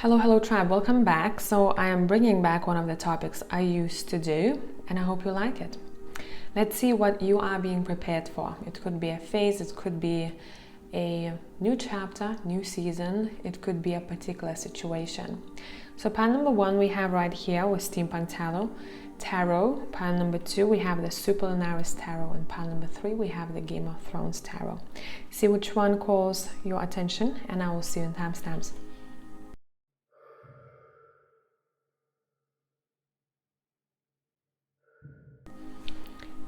Hello tribe, welcome back. So I am bringing back one of the topics I used to do and I hope you like it. Let's see what you are being prepared for. It could be a phase, it could be a new chapter, new season, it could be a particular situation. So pile number 1 we have right here with Steampunk Tarot. Pile number 2 we have the Super Lunaris Tarot, and pile number 3 we have the Game of Thrones Tarot. See which one calls your attention and I will see you in timestamps.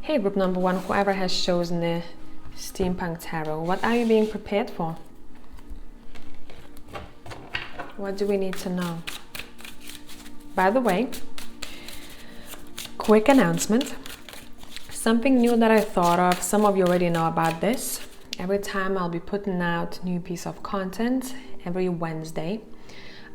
Hey group number 1, whoever has chosen the Steampunk Tarot, what are you being prepared for? What do we need to know? By the way, quick announcement, something new that I thought of. Some of you already know about this. Every time I'll be putting out new piece of content every Wednesday,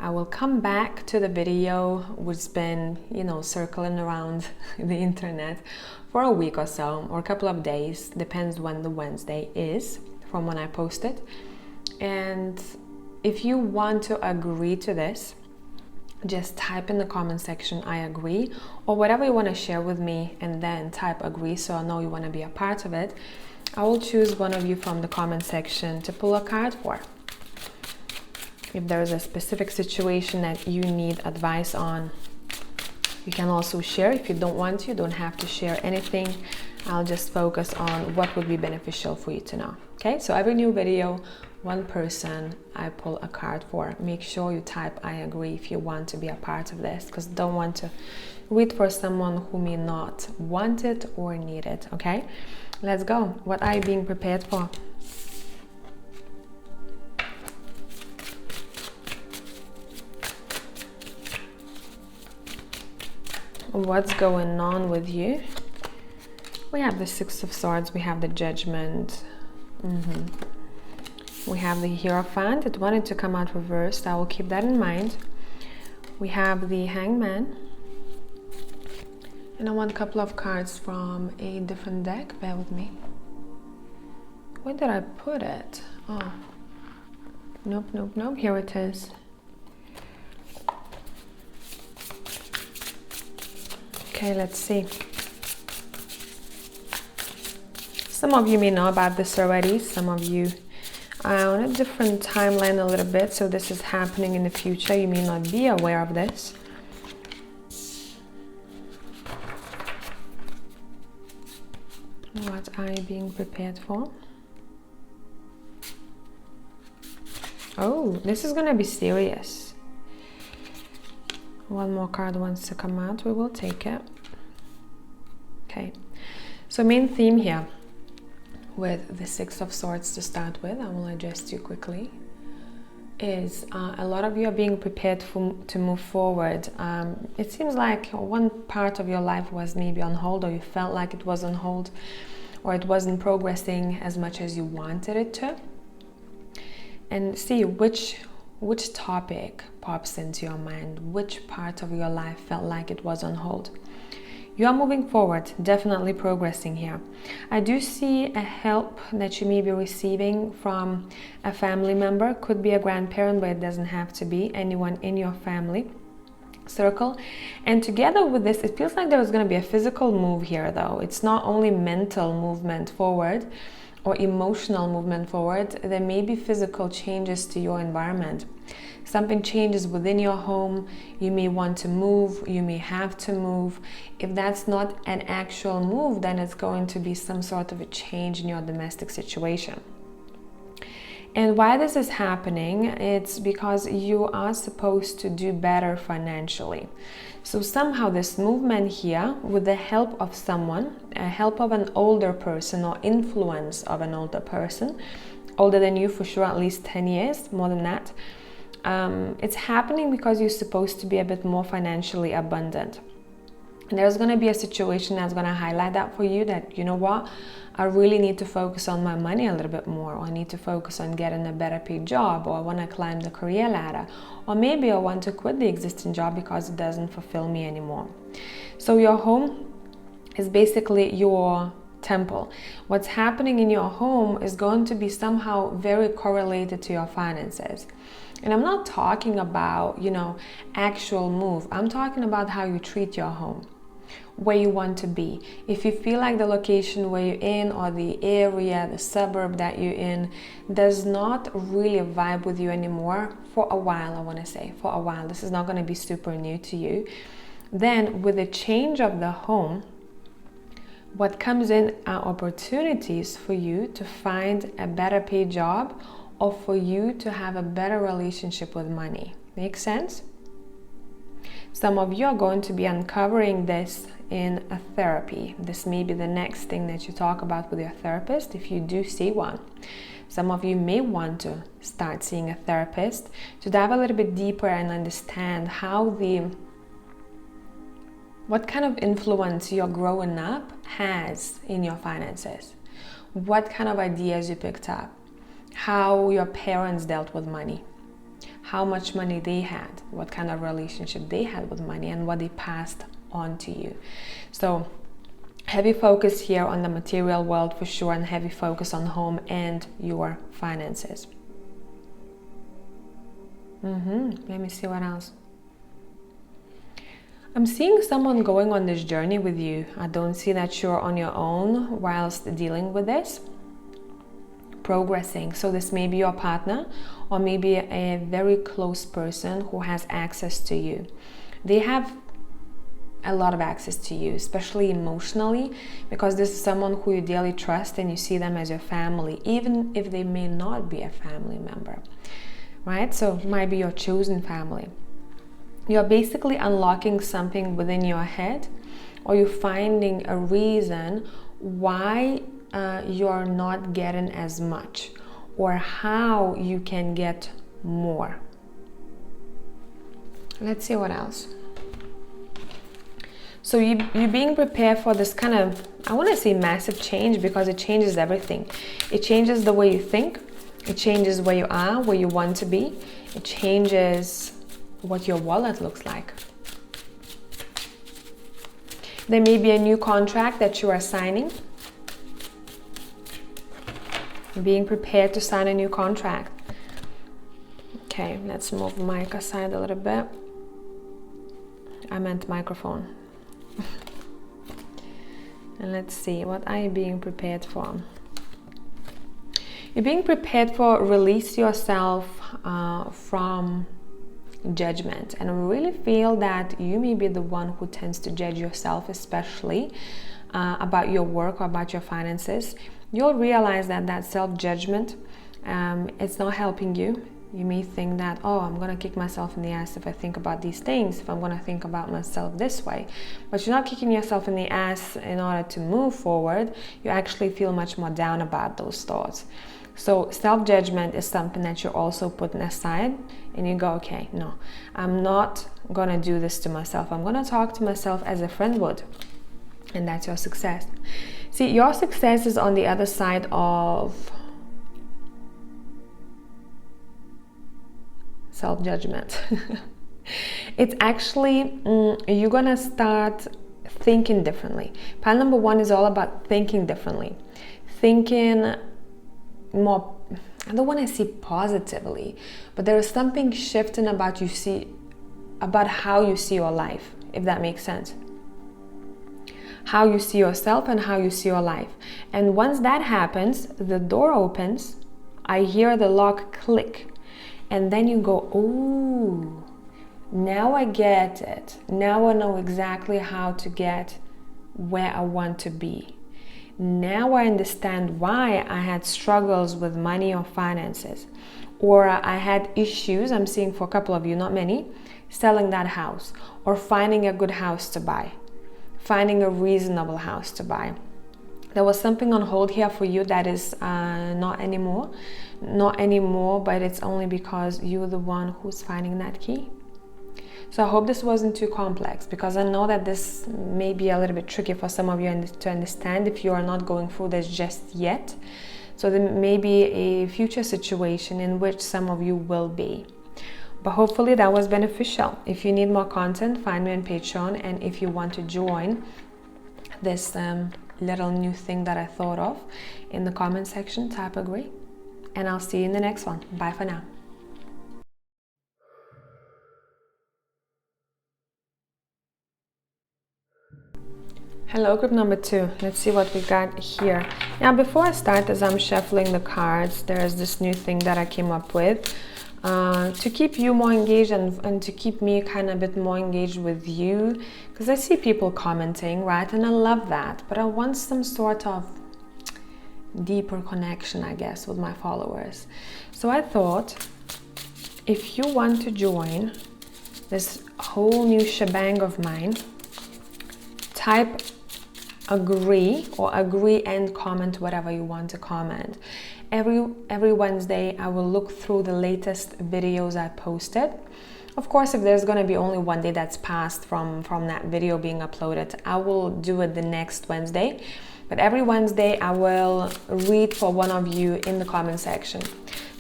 I will come back to the video which has been, circling around the internet for a week or so, or a couple of days, depends when the Wednesday is from when I post it. And if you want to agree to this, just type in the comment section I agree, or whatever you want to share with me, and then type agree so I know you want to be a part of it. I will choose one of you from the comment section to pull a card for. If there is a specific situation that you need advice on, you can also share. If you don't want to, you don't have to share anything. I'll just focus on what would be beneficial for you to know. Okay, so every new video, one person I pull a card for. Make sure you type I agree if you want to be a part of this, because I don't want to wait for someone who may not want it or need it. Okay, let's go. What are you being prepared for? What's going on with you? We have the Six of Swords, we have the Judgment, we have the Hierophant. It wanted to come out reversed, I will keep that in mind. We have the Hangman, and I want a couple of cards from a different deck. Bear with me. Where did I put it? Oh, nope, here it is. Okay, let's see. Some of you may know about this already. Some of you are on a different timeline a little bit, so this is happening in the future. You may not be aware of this. What are you being prepared for? Oh, this is gonna be serious. One more card wants to come out, we will take it. Okay, so main theme here with the Six of Swords to start with, I will address you quickly, is a lot of you are being prepared to move forward. It seems like one part of your life was maybe on hold, or you felt like it was on hold, or it wasn't progressing as much as you wanted it to. And see which topic pops into your mind, which part of your life felt like it was on hold. You are moving forward, definitely progressing here. I do see a help that you may be receiving from a family member. Could be a grandparent, but it doesn't have to be anyone in your family circle. And together with this, it feels like there is going to be a physical move here though. It's not only mental movement forward or emotional movement forward, there may be physical changes to your environment. Something changes within your home, you may want to move, you may have to move. If that's not an actual move, then it's going to be some sort of a change in your domestic situation. And why this is happening, it's because you are supposed to do better financially. So somehow this movement here, with the help of someone, help of an older person or influence of an older person, older than you for sure, at least 10 years, more than that, it's happening because you're supposed to be a bit more financially abundant. And there's going to be a situation that's going to highlight that for you, that, you know what, I really need to focus on my money a little bit more, or I need to focus on getting a better paid job, or I want to climb the career ladder, or maybe I want to quit the existing job because it doesn't fulfill me anymore. So your home is basically your temple. What's happening in your home is going to be somehow very correlated to your finances. And I'm not talking about, actual move. I'm talking about how you treat your home, where you want to be. If you feel like the location where you're in, or the area, the suburb that you're in, does not really vibe with you anymore for a while, I want to say, for a while, this is not going to be super new to you, then with the change of the home, what comes in are opportunities for you to find a better paid job, or for you to have a better relationship with money. Make sense? Some of you are going to be uncovering this in a therapy. This may be the next thing that you talk about with your therapist, if you do see one. Some of you may want to start seeing a therapist to dive a little bit deeper and understand what kind of influence your growing up has in your finances, what kind of ideas you picked up, how your parents dealt with money, how much money they had, what kind of relationship they had with money, and what they passed on to you. So heavy focus here on the material world for sure, and heavy focus on home and your finances. Let me see what else. I'm seeing someone going on this journey with you. I don't see that you're on your own whilst dealing with this. Progressing. So this may be your partner, or maybe a very close person who has access to you. They have a lot of access to you, especially emotionally, because this is someone who you dearly trust and you see them as your family, even if they may not be a family member, right? So it might be your chosen family. You're basically unlocking something within your head, or you're finding a reason why you're not getting as much, or how you can get more. Let's see what else. So you're being prepared for this kind of, I want to say massive change, because it changes everything. It changes the way you think. It changes where you are, where you want to be. It changes what your wallet looks like. There may be a new contract that you are signing. Being prepared to sign a new contract. Okay, let's move the mic aside a little bit. I meant microphone. And let's see, what are you being prepared for? You're being prepared for release yourself from judgment, and I really feel that you may be the one who tends to judge yourself, especially about your work or about your finances. You'll realize that self-judgment, it's not helping you. You may think that, oh, I'm gonna kick myself in the ass if I think about these things, if I'm gonna think about myself this way. But you're not kicking yourself in the ass in order to move forward. You actually feel much more down about those thoughts. So self-judgment is something that you're also putting aside, and you go, okay, no, I'm not gonna do this to myself. I'm gonna talk to myself as a friend would. And that's your success. See, your success is on the other side of self-judgment. It's actually, you're gonna start thinking differently. Pile number one is all about thinking differently. Thinking more, I don't want to say positively, but there is something shifting about how you see your life, if that makes sense. How you see yourself and how you see your life. And once that happens, the door opens, I hear the lock click, and then you go, oh, now I get it. Now I know exactly how to get where I want to be. Now I understand why I had struggles with money or finances, or I had issues, I'm seeing for a couple of you, not many, selling that house, or finding a good house to buy, finding a reasonable house to buy. There was something on hold here for you that is not anymore, but it's only because you're the one who's finding that key. So I hope this wasn't too complex, because I know that this may be a little bit tricky for some of you to understand if you are not going through this just yet. So there may be a future situation in which some of you will be. But hopefully that was beneficial. If you need more content, find me on Patreon. And if you want to join this little new thing that I thought of in the comment section. Type agree, and I'll see you in the next one. Bye for now. Hello, group number 2. Let's see what we got here. Now, before I start, as I'm shuffling the cards, there's this new thing that I came up with to keep you more engaged and to keep me kind of a bit more engaged with you, because I see people commenting, right? And I love that, but I want some sort of deeper connection, I guess, with my followers. So I thought, if you want to join this whole new shebang of mine, type agree, or agree and comment whatever you want to comment. Every Wednesday I will look through the latest videos I posted. Of course, if there's going to be only one day that's passed from that video being uploaded, I will do it the next Wednesday. But every Wednesday I will read for one of you in the comment section.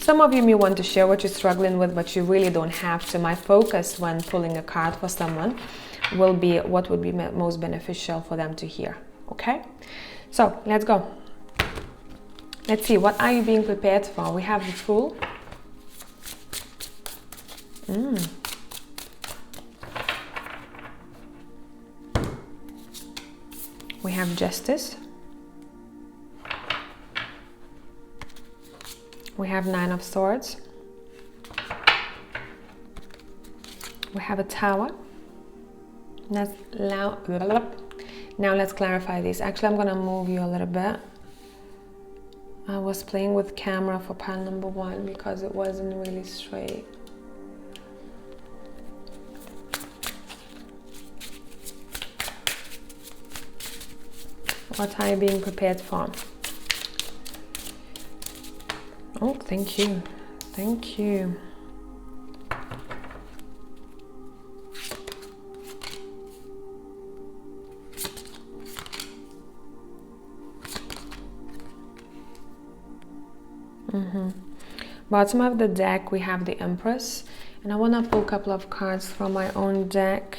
Some of you may want to share what you're struggling with, but you really don't have to. My focus when pulling a card for someone will be what would be most beneficial for them to hear. Okay, so let's go. Let's see, what are you being prepared for? We have the Fool. We have Justice. We have Nine of Swords. We have a Tower. Now let's clarify this. Actually, I'm gonna move you a little bit. I was playing with camera for pile number 1 because it wasn't really straight. What are you being prepared for? Oh, thank you. Thank you. Bottom of the deck, we have the Empress, and I want to pull a couple of cards from my own deck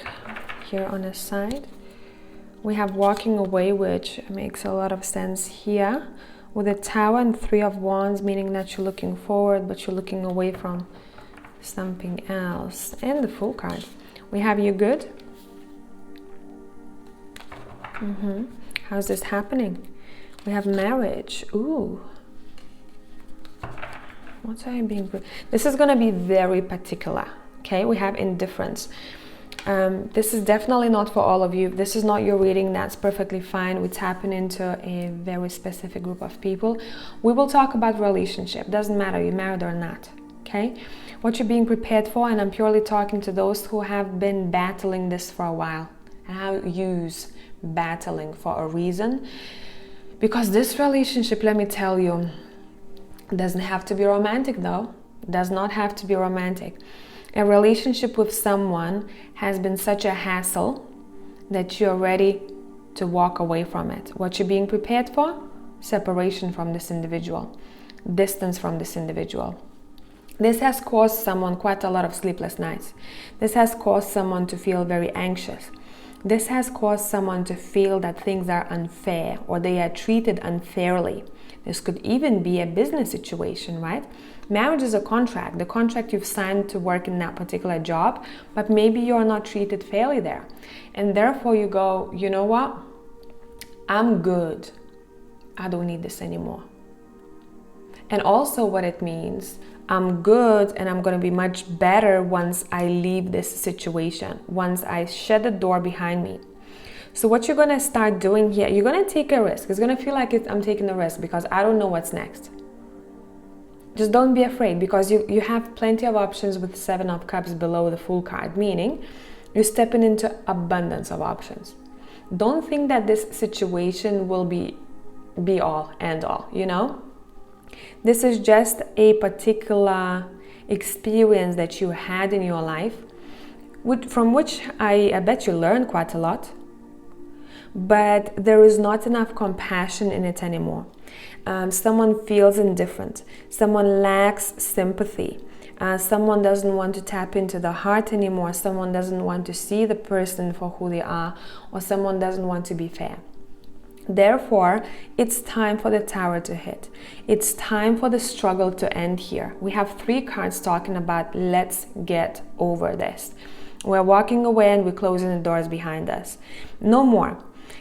here on the side. We have Walking Away, which makes a lot of sense here, with a Tower and 3 of Wands, meaning that you're looking forward, but you're looking away from something else. And the Fool card. We have You Good. How's this happening? We have Marriage. Ooh. What are you being? This is going to be very particular. Okay, we have Indifference. This is definitely not for all of you. This is not your reading. That's perfectly fine. We're tapping into a very specific group of people. We will talk about relationship. Doesn't matter you're married or not. Okay, what you're being prepared for, and I'm purely talking to those who have been battling this for a while. And I use battling for a reason, because this relationship, let me tell you, doesn't have to be romantic though. Does not have to be romantic. A relationship with someone has been such a hassle that you're ready to walk away from it. What you're being prepared for? Separation from this individual. Distance from this individual. This has caused someone quite a lot of sleepless nights. This has caused someone to feel very anxious. This has caused someone to feel that things are unfair or they are treated unfairly. This could even be a business situation, right? Marriage is a contract, the contract you've signed to work in that particular job, but maybe you're not treated fairly there. And therefore you go, you know what? I'm good. I don't need this anymore. And also what it means, I'm good and I'm going to be much better once I leave this situation, once I shut the door behind me. So what you're going to start doing here, you're going to take a risk. It's going to feel like I'm taking a risk because I don't know what's next. Just don't be afraid, because you have plenty of options with 7 of Cups below the Fool card, meaning you're stepping into abundance of options. Don't think that this situation will be all and all, you know? This is just a particular experience that you had in your life, from which I bet you learned quite a lot. But there is not enough compassion in it anymore. Someone feels indifferent. Someone lacks sympathy. Someone doesn't want to tap into the heart anymore. Someone doesn't want to see the person for who they are, or someone doesn't want to be fair. Therefore, it's time for the Tower to hit. It's time for the struggle to end here. We have 3 cards talking about let's get over this. We're walking away and we're closing the doors behind us. No more.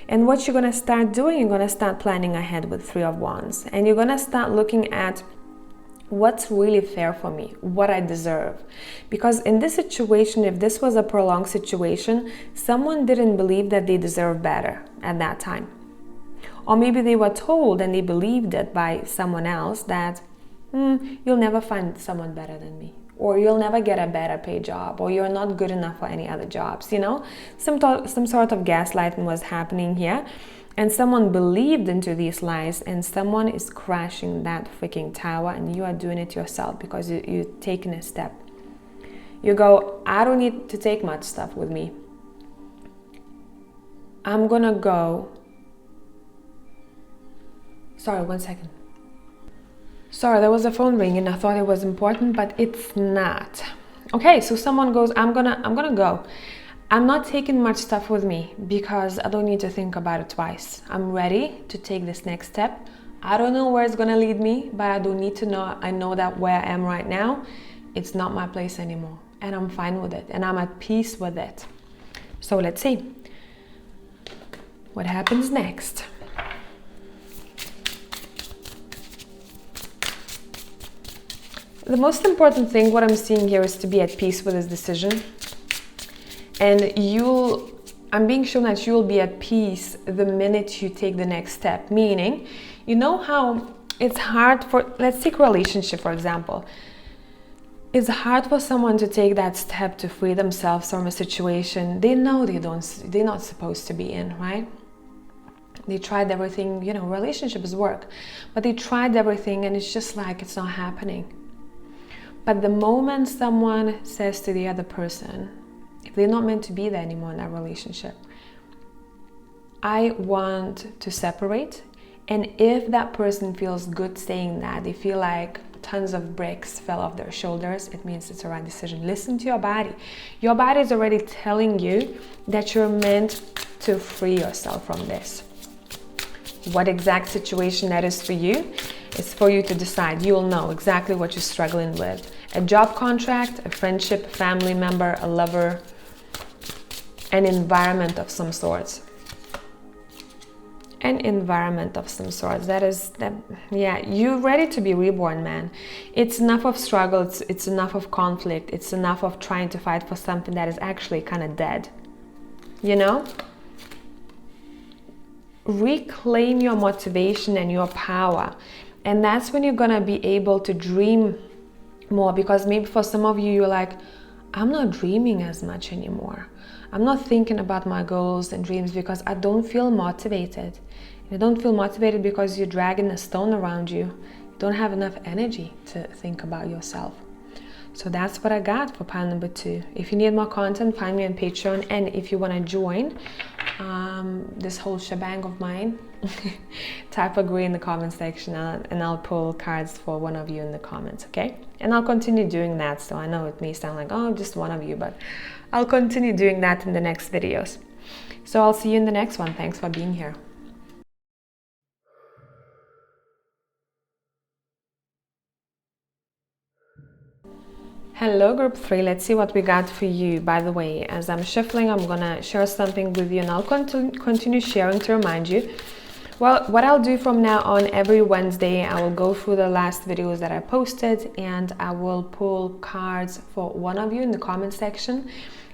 And what you're going to start doing, you're going to start planning ahead with 3 of Wands. And you're going to start looking at what's really fair for me, what I deserve. Because in this situation, if this was a prolonged situation, someone didn't believe that they deserve better at that time. Or maybe they were told and they believed it by someone else that you'll never find someone better than me, or you'll never get a better paid job, or you're not good enough for any other jobs. You know, some sort of gaslighting was happening here, and someone believed into these lies, and someone is crashing that freaking tower, and you are doing it yourself because you're taking a step. You go, I don't need to take much stuff with me. I'm gonna go. Sorry, 1 second. Sorry, there was a phone ringing. I thought it was important, but it's not. Okay, so someone goes, I'm gonna go. I'm not taking much stuff with me because I don't need to think about it twice. I'm ready to take this next step. I don't know where it's gonna lead me, but I don't need to know. I know that where I am right now, it's not my place anymore. And I'm fine with it. And I'm at peace with it. So let's see what happens next. The most important thing, what I'm seeing here, is to be at peace with this decision. And I'm being shown that you'll be at peace the minute you take the next step. Meaning, you know how it's hard for, let's take relationship, for example. It's hard for someone to take that step to free themselves from a situation they know they're not supposed to be in, right? They tried everything, you know, relationships work, but they tried everything and it's just like it's not happening. But the moment someone says to the other person, if they're not meant to be there anymore in that relationship, I want to separate. And if that person feels good saying that, they feel like tons of bricks fell off their shoulders, it means it's the right decision. Listen to your body. Your body is already telling you that you're meant to free yourself from this. What exact situation that is for you is for you to decide. You'll know exactly what you're struggling with. A job contract, a friendship, a family member, a lover, an environment of some sorts. An environment of some sorts. Yeah, you're ready to be reborn, man. It's enough of struggle, it's enough of conflict, it's enough of trying to fight for something that is actually kind of dead. You know? Reclaim your motivation and your power. And that's when you're gonna be able to dream more, because maybe for some of you, you're like, I'm not dreaming as much anymore. I'm not thinking about my goals and dreams because I don't feel motivated. You don't feel motivated because you're dragging a stone around you. You don't have enough energy to think about yourself. So that's what I got for pile number 2. If you need more content, find me on Patreon. And if you want to join this whole shebang of mine, type agree in the comment section and I'll pull cards for one of you in the comments, okay? And I'll continue doing that. So I know it may sound like, oh, just one of you, but I'll continue doing that in the next videos. So I'll see you in the next one. Thanks for being here. Hello group 3, let's see what we got for you. By the way, as I'm shuffling, I'm gonna share something with you and I'll continue sharing to remind you. Well, what I'll do from now on, every Wednesday, I will go through the last videos that I posted and I will pull cards for one of you in the comment section.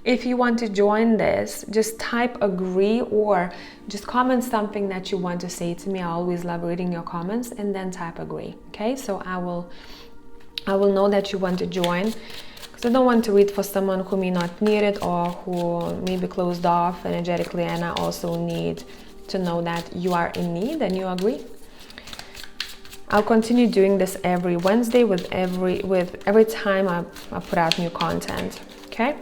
If you want to join this, just type agree or just comment something that you want to say to me. I always love reading your comments, and then type agree, okay? So I will know that you want to join, because I don't want to read for someone who may not need it or who may be closed off energetically, and I also need to know that you are in need and you agree. I'll continue doing this every Wednesday with every time I put out new content, okay?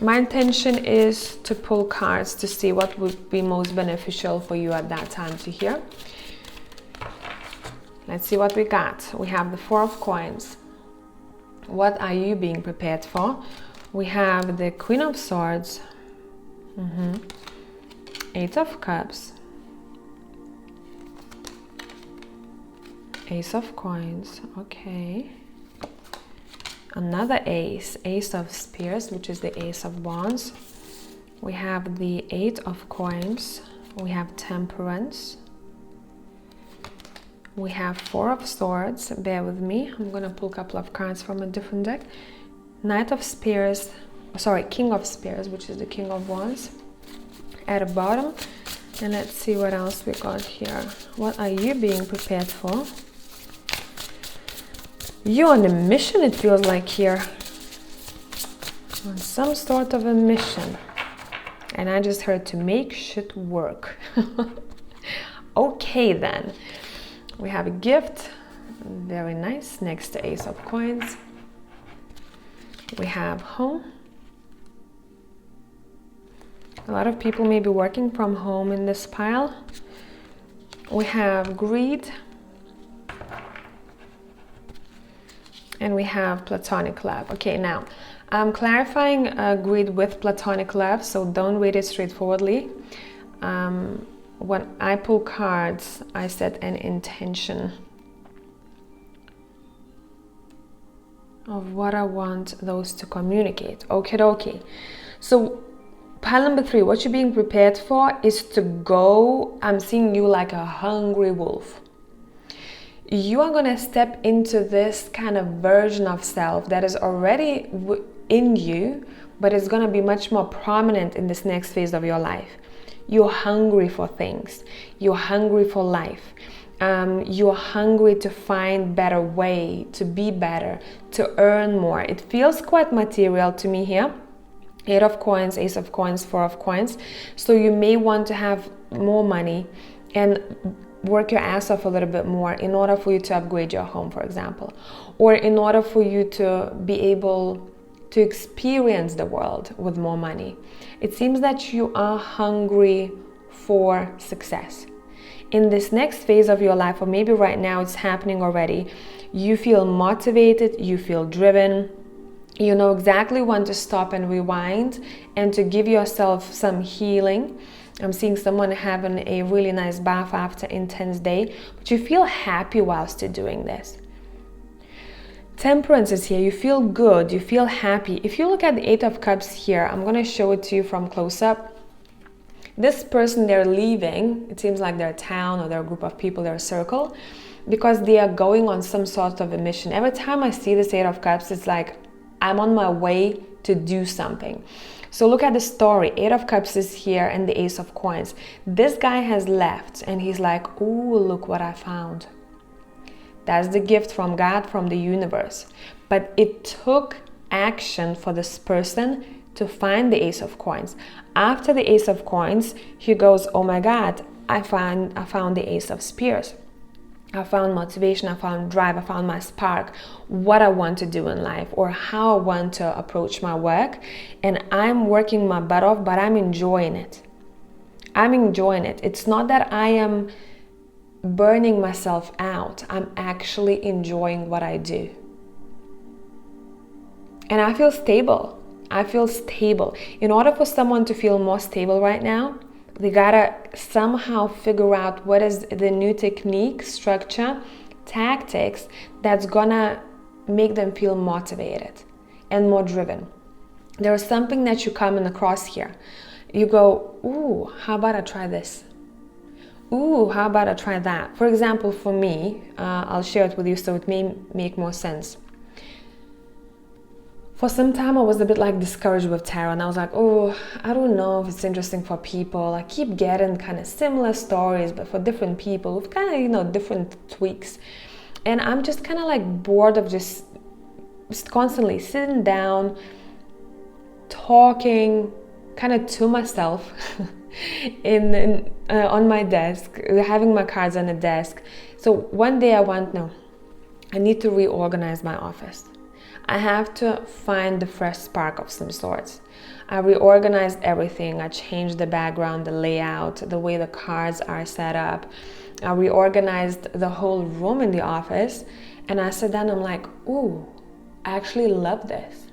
My intention is to pull cards to see what would be most beneficial for you at that time to hear. Let's see what we got. We have the 4 of coins. What are you being prepared for? We have the Queen of Swords. Eight of Cups, Ace of Coins, okay. Another ace, Ace of Spears, which is the Ace of Wands. We have the Eight of Coins, we have Temperance, we have Four of Swords, bear with me, I'm gonna pull a couple of cards from a different deck. Knight of Spears, sorry, King of Spears, which is the King of Wands at the bottom. And let's see what else we got here. What are you being prepared for? You're on a mission, it feels like here. On some sort of a mission. And I just heard to make shit work. Okay then. We have a gift. Very nice. Next to Ace of Coins. We have home. A lot of people may be working from home in this pile. We have greed. And we have platonic love. Okay, now I'm clarifying greed with platonic love, so don't read it straightforwardly. When I pull cards, I set an intention of what I want those to communicate. Okay, okay. So pile number 3, what you're being prepared for is to go. I'm seeing you like a hungry wolf. You are going to step into this kind of version of self that is already in you, but it's going to be much more prominent in this next phase of your life. You're hungry for things. You're hungry for life. You're hungry to find better way, to be better, to earn more. It feels quite material to me here. Eight of Coins, Ace of Coins, Four of Coins. So you may want to have more money and work your ass off a little bit more in order for you to upgrade your home, for example, or in order for you to be able to experience the world with more money. It seems that you are hungry for success. In this next phase of your life, or maybe right now it's happening already, you feel motivated, you feel driven, you know exactly when to stop and rewind and to give yourself some healing. I'm seeing someone having a really nice bath after an intense day, but you feel happy whilst you're doing this. Temperance is here. You feel good, you feel happy. If you look at the Eight of Cups here, I'm going to show it to you from close up. This person, they're leaving. It seems like they're a town or they're a group of people, they're a circle, because they are going on some sort of a mission. Every time I see this Eight of Cups, it's like I'm on my way to do something. So look at the story. Eight of Cups is here and the Ace of Coins. This guy has left and he's like, oh, look what I found. That's the gift from God, from the universe. But it took action for this person to find the Ace of Coins. After the Ace of Coins, he goes, oh my God, I found the Ace of Spears. I found motivation, I found drive, I found my spark, what I want to do in life or how I want to approach my work. And I'm working my butt off, but I'm enjoying it. I'm enjoying it. It's not that I am burning myself out. I'm actually enjoying what I do. And I feel stable. I feel stable. In order for someone to feel more stable right now, they gotta somehow figure out what is the new technique, structure, tactics that's gonna make them feel motivated and more driven. There is something that you're coming across here. You go, ooh, how about I try this? Ooh, how about I try that? For example, for me, I'll share it with you so it may make more sense. For some time, I was a bit like discouraged with tarot, and I was like, oh, I don't know if it's interesting for people. I keep getting kind of similar stories, but for different people with kind of, different tweaks. And I'm just kind of like bored of just constantly sitting down, talking kind of to myself on my desk, having my cards on the desk. So one day I went, no, I need to reorganize my office. I have to find the fresh spark of some sorts. I reorganized everything. I changed the background, the layout, the way the cards are set up. I reorganized the whole room in the office. And I sat down and I'm like, ooh, I actually love this.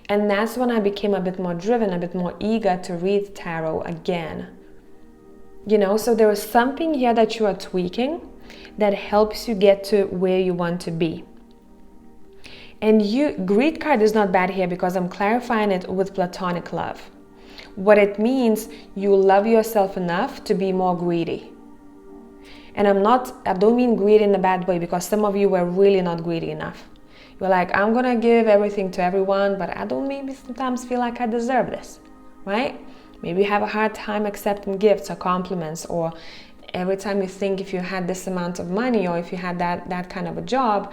And that's when I became a bit more driven, a bit more eager to read tarot again, You know, so there is something here that you are tweaking that helps you get to where you want to be. And greed card is not bad here because I'm clarifying it with platonic love. What it means, you love yourself enough to be more greedy. And I don't mean greedy in a bad way, because some of you were really not greedy enough. You're like, I'm gonna give everything to everyone, but I don't maybe sometimes feel like I deserve this, right? Maybe you have a hard time accepting gifts or compliments, or every time you think if you had this amount of money or if you had that kind of a job,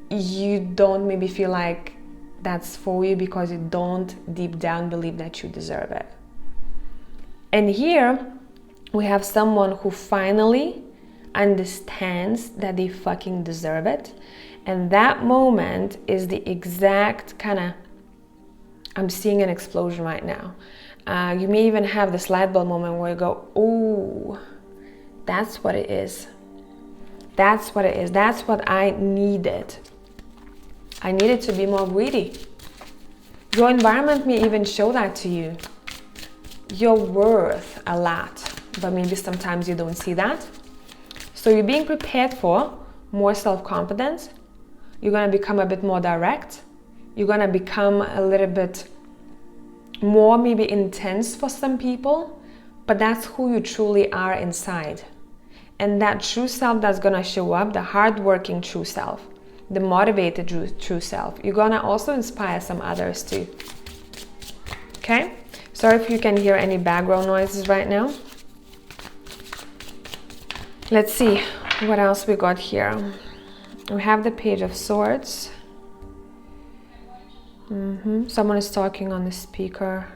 you don't maybe feel like that's for you because you don't deep down believe that you deserve it. And here we have someone who finally understands that they fucking deserve it. And that moment is the exact kind of, I'm seeing an explosion right now. You may even have this light bulb moment where you go, oh, that's what it is. That's what it is. That's what I needed. I needed to be more greedy. Your environment may even show that to you. You're worth a lot, but maybe sometimes you don't see that. So you're being prepared for more self-confidence. You're going to become a bit more direct. You're going to become a little bit more maybe intense for some people, but that's who you truly are inside. And that true self that's going to show up, the hardworking true self, the motivated true self, you're going to also inspire some others too. Okay? Sorry if you can hear any background noises right now. Let's see what else we got here. We have the Page of Swords. Someone is talking on the speaker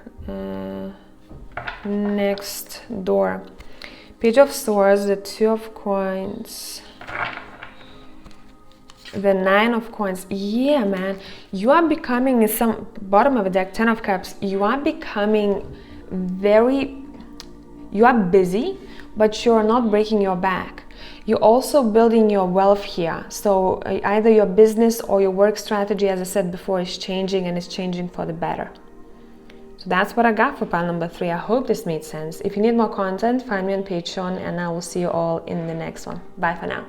next door. Page of Swords, the Two of Coins, the Nine of Coins. Yeah, man, you are becoming, in some bottom of the deck, Ten of Cups, you are becoming you are busy, but you're not breaking your back. You're also building your wealth here. So either your business or your work strategy, as I said before, is changing, and it's changing for the better. So that's what I got for pile number 3. I hope this made sense. If you need more content, find me on Patreon, and I will see you all in the next one. Bye for now.